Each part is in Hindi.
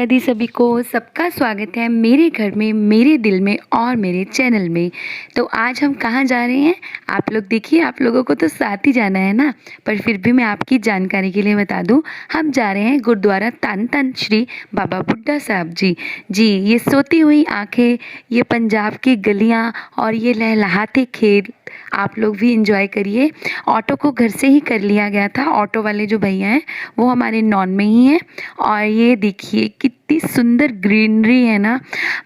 राधे सभी को, सबका स्वागत है मेरे घर में, मेरे दिल में और मेरे चैनल में। तो आज हम कहाँ जा रहे हैं आप लोग देखिए। आप लोगों को तो साथ ही जाना है ना, पर फिर भी मैं आपकी जानकारी के लिए बता दूं, हम जा रहे हैं गुरुद्वारा धन धन श्री बाबा बुड्ढा साहब जी। ये सोती हुई आंखें, ये पंजाब की गलियाँ और ये लहलहाते खेत आप लोग भी इंजॉय करिए। ऑटो को घर से ही कर लिया गया था, ऑटो वाले जो भैया हैं वो हमारे नॉन में ही हैं। और ये देखिए कितनी सुंदर ग्रीनरी है ना,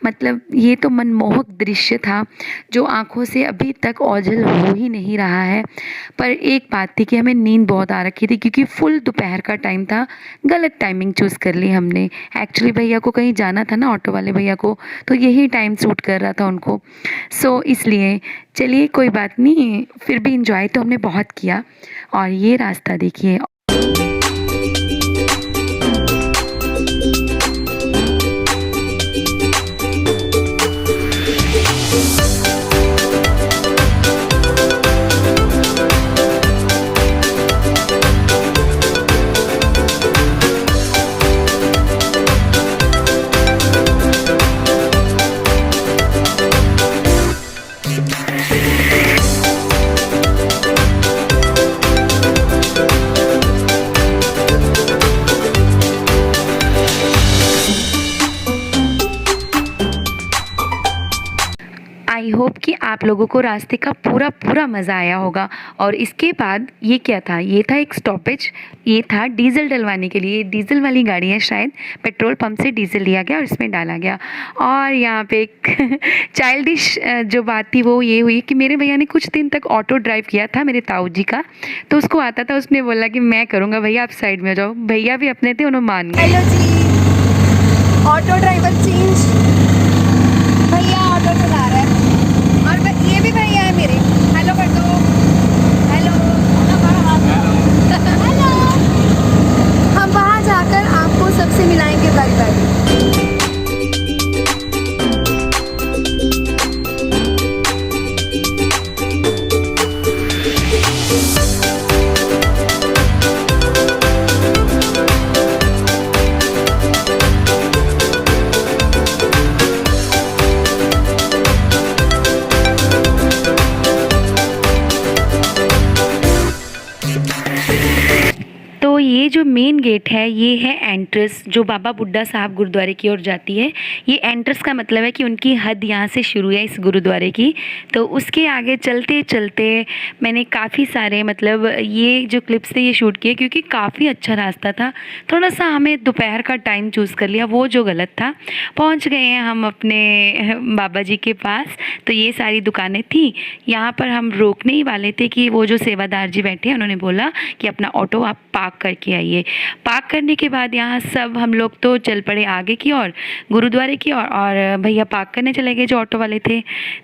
मतलब ये तो मनमोहक दृश्य था जो आंखों से अभी तक ओझल हो ही नहीं रहा है। पर एक बात थी कि हमें नींद बहुत आ रखी थी क्योंकि फुल दोपहर का टाइम था, गलत टाइमिंग चूज़ कर ली हमने। एक्चुअली भैया को कहीं जाना था ना, ऑटो वाले भैया को, तो यही टाइम सूट कर रहा था उनको। सो इसलिए चलिए कोई बात नहीं, फिर भी इंजॉय तो हमने बहुत किया। और ये रास्ता देखिए। आई होप कि आप लोगों को रास्ते का पूरा मज़ा आया होगा। और इसके बाद ये क्या था, ये था एक स्टॉपेज, ये था डीजल डलवाने के लिए। डीजल वाली गाड़ी है शायद, पेट्रोल पंप से डीजल लिया गया और इसमें डाला गया। और यहाँ पे एक चाइल्डिश जो बात थी वो ये हुई कि मेरे भैया ने कुछ दिन तक ऑटो ड्राइव किया था, मेरे ताऊ जी का, तो उसको आता था। उसने बोला कि मैं करूँगा, भैया आप साइड में हो जाओ। भैया भी अपने थे, उन्होंने मान गए। हेलो जी, ऑटो ड्राइवर चेंज, भैया ऑटो चला रहा है। और ये भी भैया है मेरे, हेलो कर दो। Hello hello. हम वहाँ जाकर आपको सबसे मिलाएंगे बारी बारी। तो ये जो मेन गेट है ये है एंट्रेंस, जो बाबा बुड्ढा साहब गुरुद्वारे की ओर जाती है। ये एंट्रेंस का मतलब है कि उनकी हद यहाँ से शुरू है इस गुरुद्वारे की। तो उसके आगे चलते चलते मैंने काफ़ी सारे मतलब ये जो क्लिप्स थे ये शूट किए, क्योंकि काफ़ी अच्छा रास्ता था। थोड़ा सा हमें दोपहर का टाइम चूज़ कर लिया, वो जो गलत था। पहुँच गए हैं हम अपने बाबा जी के पास। तो ये सारी दुकानें थी, यहाँ पर हम रोकने ही वाले थे कि वो जो सेवादार जी बैठे हैं उन्होंने बोला कि अपना ऑटो आप पार्क करके आइए। पार्क करने के बाद यहाँ सब हम लोग तो चल पड़े आगे की ओर, गुरुद्वारे की ओर। और भैया पार्क करने चले गए जो ऑटो वाले थे।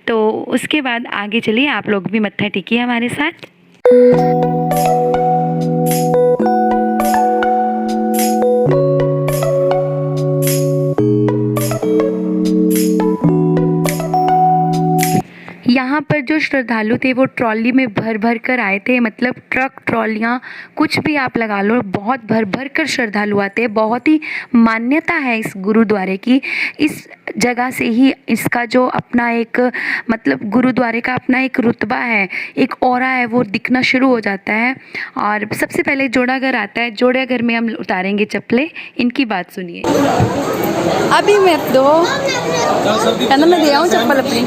तो उसके बाद आगे चलिए, आप लोग भी मत्था टेकिए हमारे साथ। यहाँ पर जो श्रद्धालु थे वो ट्रॉली में भर भर कर आए थे, मतलब ट्रक ट्रॉलियाँ कुछ भी आप लगा लो, बहुत भर भर कर श्रद्धालु आते हैं। बहुत ही मान्यता है इस गुरुद्वारे की। इस जगह से ही इसका जो अपना एक मतलब गुरुद्वारे का अपना एक रुतबा है, एक ऑरा है, वो दिखना शुरू हो जाता है। और सबसे पहले जोड़ाघर आता है, जोड़ाघर में हम उतारेंगे चप्पलें। इनकी बात सुनिए। अभी मैं दो कहना, मैं दे आऊँ चप्पल अपनी।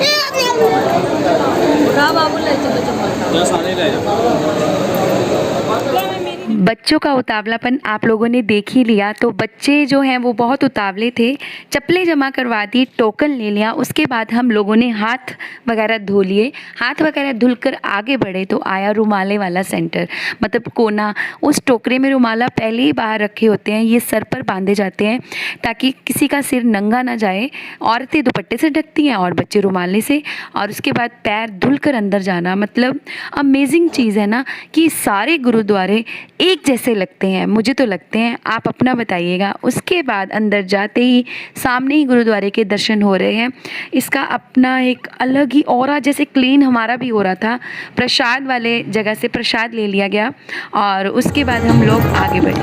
बच्चों का उतावलापन आप लोगों ने देख ही लिया। तो बच्चे जो हैं वो बहुत उतावले थे। चप्पलें जमा करवा दी, टोकन ले लिया। उसके बाद हम लोगों ने हाथ वगैरह धो लिए। हाथ वगैरह धुलकर आगे बढ़े तो आया रुमाले वाला सेंटर, मतलब कोना। उस टोकरे में रुमाला पहले ही बाहर रखे होते हैं, ये सर पर बांधे जाते हैं ताकि किसी का सिर नंगा ना जाए। औरतें दुपट्टे से ढकती हैं और बच्चे रुमाले से। और उसके बाद पैर धुलकर अंदर जाना, मतलब अमेजिंग चीज़ है ना कि सारे गुरुद्वारे एक जैसे लगते हैं, मुझे तो लगते हैं। आप अपना बताइएगा। उसके बाद अंदर जाते ही सामने ही गुरुद्वारे के दर्शन हो रहे हैं। इसका अपना एक अलग ही ऑरा, जैसे क्लीन हमारा भी हो रहा था। प्रसाद वाले जगह से प्रसाद ले लिया गया और उसके बाद हम लोग आगे बढ़े।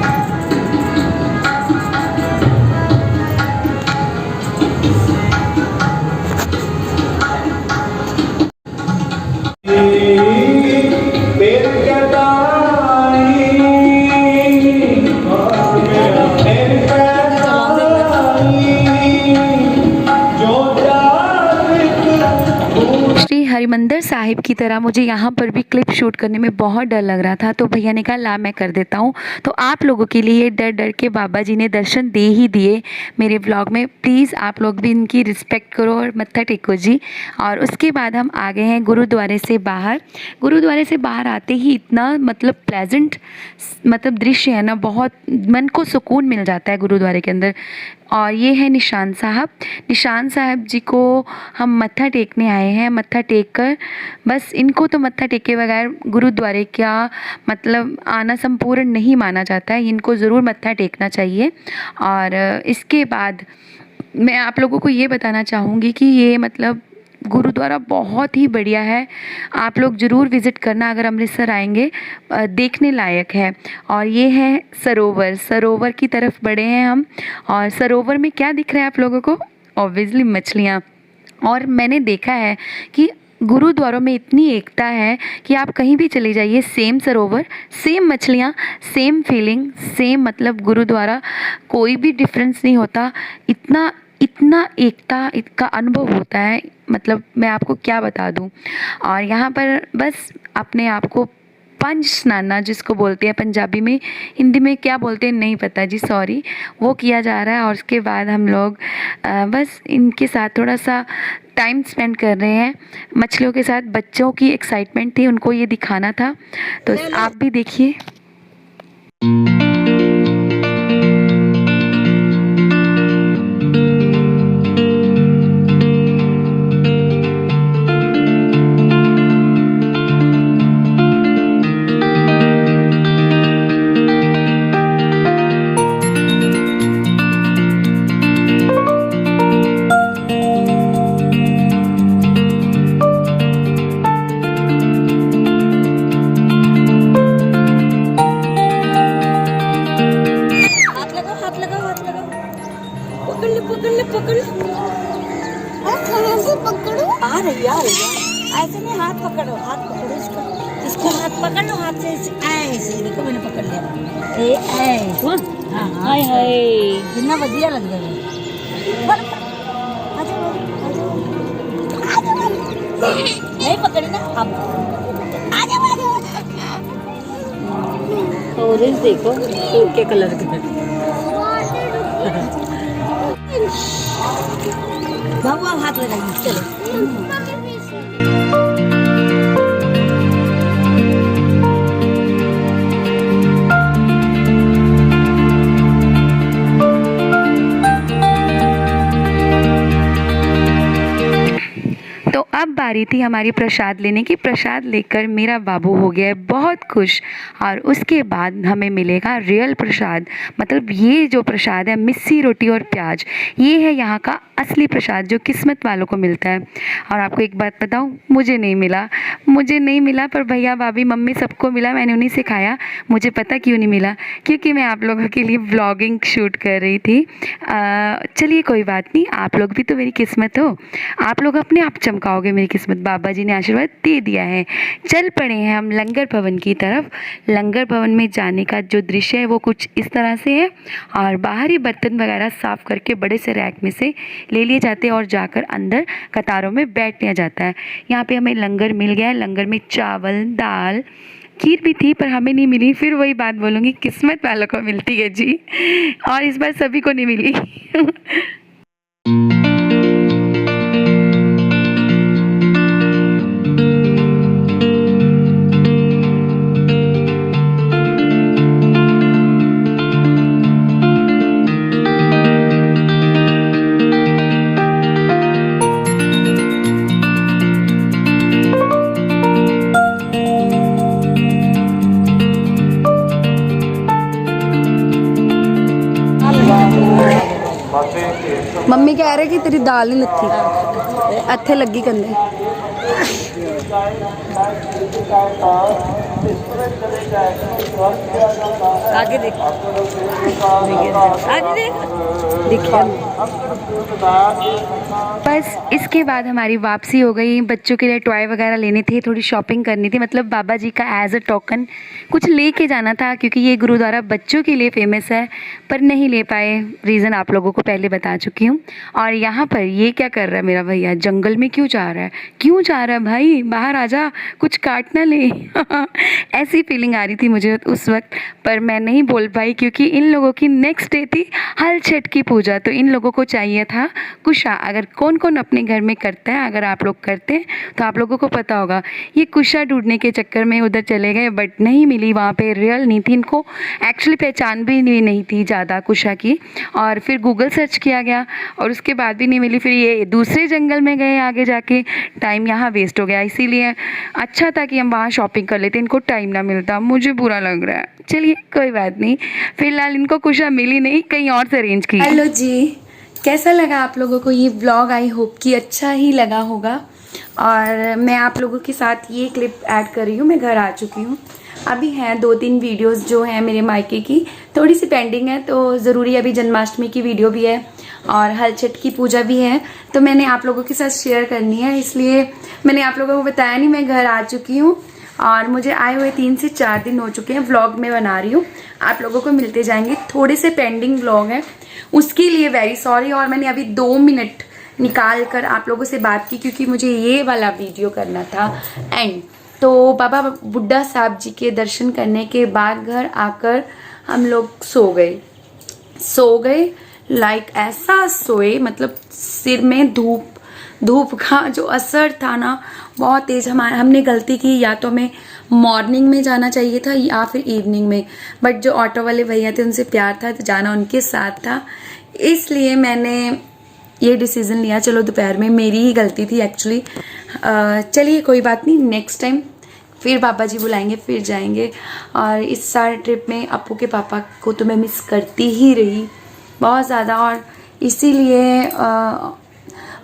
टाइप की तरह मुझे यहाँ पर भी क्लिप शूट करने में बहुत डर लग रहा था, तो भैया ने कहा ला मैं कर देता हूँ। तो आप लोगों के लिए डर डर के बाबा जी ने दर्शन दे ही दिए मेरे व्लॉग में। प्लीज़ आप लोग भी इनकी रिस्पेक्ट करो और मत्था टेको जी। और उसके बाद हम आ गए हैं गुरुद्वारे से बाहर। गुरुद्वारे से बाहर आते ही इतना मतलब प्लेजेंट मतलब दृश्य है ना, बहुत मन को सुकून मिल जाता है गुरुद्वारे के अंदर। और ये है निशान साहब। निशान साहब जी को हम मत्था टेकने आए हैं। मत्था टेक कर बस इनको तो मत्था टेके बगैर गुरुद्वारे का मतलब आना संपूर्ण नहीं माना जाता है। इनको ज़रूर मत्था टेकना चाहिए। और इसके बाद मैं आप लोगों को ये बताना चाहूँगी कि ये मतलब गुरुद्वारा बहुत ही बढ़िया है। आप लोग ज़रूर विज़िट करना अगर अमृतसर आएंगे, देखने लायक है। और ये है सरोवर। सरोवर की तरफ बढ़े हैं हम। और सरोवर में क्या दिख रहा है आप लोगों को? ऑब्वियसली मछलियाँ। और मैंने देखा है कि गुरुद्वारों में इतनी एकता है कि आप कहीं भी चले जाइए, सेम सरोवर, सेम मछलियाँ, सेम फीलिंग, सेम मतलब गुरुद्वारा, कोई भी डिफरेंस नहीं होता। इतना इतना एकता का अनुभव होता है, मतलब मैं आपको क्या बता दूँ। और यहाँ पर बस अपने आप को पंच स्नाना जिसको बोलते हैं पंजाबी में, हिंदी में क्या बोलते हैं नहीं पता जी, सॉरी, वो किया जा रहा है। और उसके बाद हम लोग बस इनके साथ थोड़ा सा टाइम स्पेंड कर रहे हैं मछलियों के साथ। बच्चों की एक्साइटमेंट थी, उनको ये दिखाना था, तो आप भी देखिए। आ रही ऐसे नहीं, हाथ पकड़ो, हाथ पकड़ो इसका, इसका हाथ पकड़ लो, हाथ से ऐसे देखो मैंने पकड़ लिया। ए ऐसे हाय हाय कितना बढ़िया लग रहा है। नहीं पकड़ी ना अब। ऑरेंज देखो के कलर के बाबू आप हाथ लगाइए, चलो। तो अब बारी थी हमारी प्रसाद लेने की। प्रसाद लेकर मेरा बाबू हो गया है बहुत खुश। और उसके बाद हमें मिलेगा रियल प्रसाद, मतलब ये जो प्रसाद है मिस्सी रोटी और प्याज, ये है यहाँ का असली प्रसाद जो किस्मत वालों को मिलता है। और आपको एक बात बताऊँ, मुझे नहीं मिला, पर भैया भाभी मम्मी सबको मिला, मैंने उन्हीं से खाया। मुझे पता क्यों नहीं मिला, क्योंकि मैं आप लोगों के लिए व्लॉगिंग शूट कर रही थी। चलिए कोई बात नहीं, आप लोग भी तो मेरी किस्मत हो, आप लोग अपने आप चमकाओगे मेरी किस्मत। बाबा जी ने आशीर्वाद दे दिया है। चल पड़े हैं हम लंगर भवन की तरफ। लंगर भवन में जाने का जो दृश्य है वो कुछ इस तरह से है। और बाहरी बर्तन वगैरह साफ़ करके बड़े से रैक में से ले लिए जाते हैं और जाकर अंदर कतारों में बैठ लिया जाता है। यहाँ पे हमें लंगर मिल गया है। लंगर में चावल, दाल, खीर भी थी पर हमें नहीं मिली। फिर वही बात बोलूँगी, किस्मत वालों को मिलती है जी, और इस बार सभी को नहीं मिली। मम्मी कह रहे कि तेरी दाल नहीं लथी, इत्थे लगी कंधे। आगे देख, आगे देख, देखिए बस इसके बाद हमारी वापसी हो गई। बच्चों के लिए टॉय वगैरह लेने थे, थोड़ी शॉपिंग करनी थी, मतलब बाबा जी का एज अ टोकन कुछ लेके जाना था, क्योंकि ये गुरुद्वारा बच्चों के लिए फेमस है, पर नहीं ले पाए। रीज़न आप लोगों को पहले बता चुकी हूँ। और यहाँ पर ये क्या कर रहा है मेरा भैया, जंगल में क्यों जा रहा है, क्यों जा रहा है भाई, बाहर आ जा, कुछ काट ना ले। ऐसी फीलिंग आ रही थी मुझे उस वक्त, पर मैं नहीं बोल पाई, क्योंकि इन लोगों की नेक्स्ट डे थी हल छठ की पूजा। तो इन लोगों को चाहिए था कुशा। अगर कौन कौन अपने घर में करता है, अगर आप लोग करते हैं तो आप लोगों को पता होगा। ये कुशा ढूंढने के चक्कर में उधर चले गए, बट नहीं मिली, वहाँ पे रियल नहीं थी। इनको एक्चुअली पहचान भी नहीं थी ज़्यादा कुशा की। और फिर गूगल सर्च किया गया और उसके बाद भी नहीं मिली। फिर ये दूसरे जंगल में गए, आगे जाके टाइम यहाँ वेस्ट हो गया। इसीलिए अच्छा था कि हम वहाँ शॉपिंग कर लेते, इनको टाइम ना मिलता। मुझे बुरा लग रहा है, चलिए कोई बात नहीं। फिलहाल इनको कुशा मिली नहीं, कहीं और से अरेंज की। हेलो जी, कैसा लगा आप लोगों को ये व्लॉग? आई होप कि अच्छा ही लगा होगा। और मैं आप लोगों के साथ ये क्लिप ऐड कर रही हूँ। मैं घर आ चुकी हूँ, अभी हैं 2-3 वीडियोस जो हैं मेरे मायके की, थोड़ी सी पेंडिंग है, तो ज़रूरी अभी जन्माष्टमी की वीडियो भी है और हल छठ की पूजा भी है, तो मैंने आप लोगों के साथ शेयर करनी है। इसलिए मैंने आप लोगों को बताया नहीं, मैं घर आ चुकी हूँ और मुझे आए हुए 3 से 4 दिन हो चुके हैं। व्लॉग में बना रही हूँ, आप लोगों को मिलते जाएंगे। थोड़े से पेंडिंग व्लॉग हैं, उसके लिए वेरी सॉरी। और मैंने अभी 2 मिनट निकाल कर आप लोगों से बात की, क्योंकि मुझे ये वाला वीडियो करना था एंड। तो बाबा बुड्ढा साहब जी के दर्शन करने के बाद घर आकर हम लोग सो गए। लाइक ऐसा सोए, मतलब सिर में धूप का जो असर था ना, बहुत तेज। हमने गलती की, या तो हमें मॉर्निंग में जाना चाहिए था या फिर इवनिंग में, बट जो ऑटो वाले भैया थे उनसे प्यार था तो जाना उनके साथ था, इसलिए मैंने ये डिसीजन लिया। चलो दोपहर में, मेरी ही गलती थी एक्चुअली। चलिए कोई बात नहीं, नेक्स्ट टाइम फिर बाबा जी बुलाएंगे, फिर जाएंगे। और इस सारे ट्रिप में अपू के पापा को तो मैं मिस करती ही रही बहुत ज़्यादा, और इसीलिए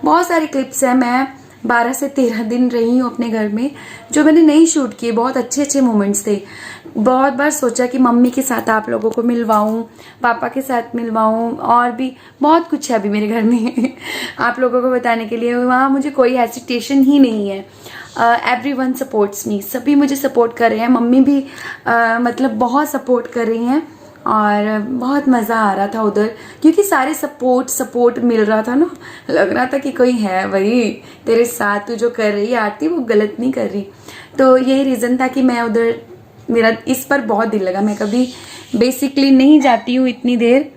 बहुत सारी क्लिप्स हैं। मैं 12 से 13 दिन रही हूँ अपने घर में, जो मैंने नहीं शूट किए। बहुत अच्छे मोमेंट्स थे। बहुत बार सोचा कि मम्मी के साथ आप लोगों को मिलवाऊँ, पापा के साथ मिलवाऊँ, और भी बहुत कुछ है अभी मेरे घर में आप लोगों को बताने के लिए। वहाँ मुझे कोई हेसिटेशन ही नहीं है। एवरीवन सपोर्ट्स मी, सभी मुझे सपोर्ट कर रहे हैं। मम्मी भी मतलब बहुत सपोर्ट कर रही हैं, और बहुत मज़ा आ रहा था उधर, क्योंकि सारे सपोर्ट मिल रहा था ना। लग रहा था कि कोई है भाई तेरे साथ, तू जो कर रही है आरती वो गलत नहीं कर रही। तो यही रीज़न था कि मैं उधर, मेरा इस पर बहुत दिल लगा। मैं कभी बेसिकली नहीं जाती हूँ इतनी देर।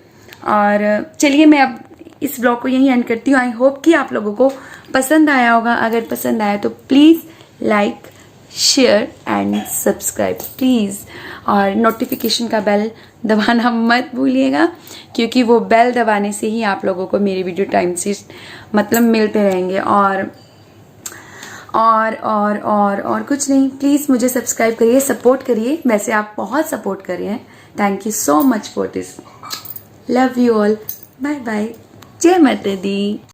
और चलिए मैं अब इस ब्लॉग को यहीं एंड करती हूँ। आई होप कि आप लोगों को पसंद आया होगा। अगर पसंद आया तो please like, share and subscribe please. और नोटिफिकेशन का बेल दबाना मत भूलिएगा, क्योंकि वो बेल दबाने से ही आप लोगों को मेरी वीडियो टाइम से मतलब मिलते रहेंगे। और कुछ नहीं, प्लीज़ मुझे सब्सक्राइब करिए, सपोर्ट करिए। वैसे आप बहुत सपोर्ट कर रहे हैं, thank you so much for this. Love you all, bye bye, जय माता दी।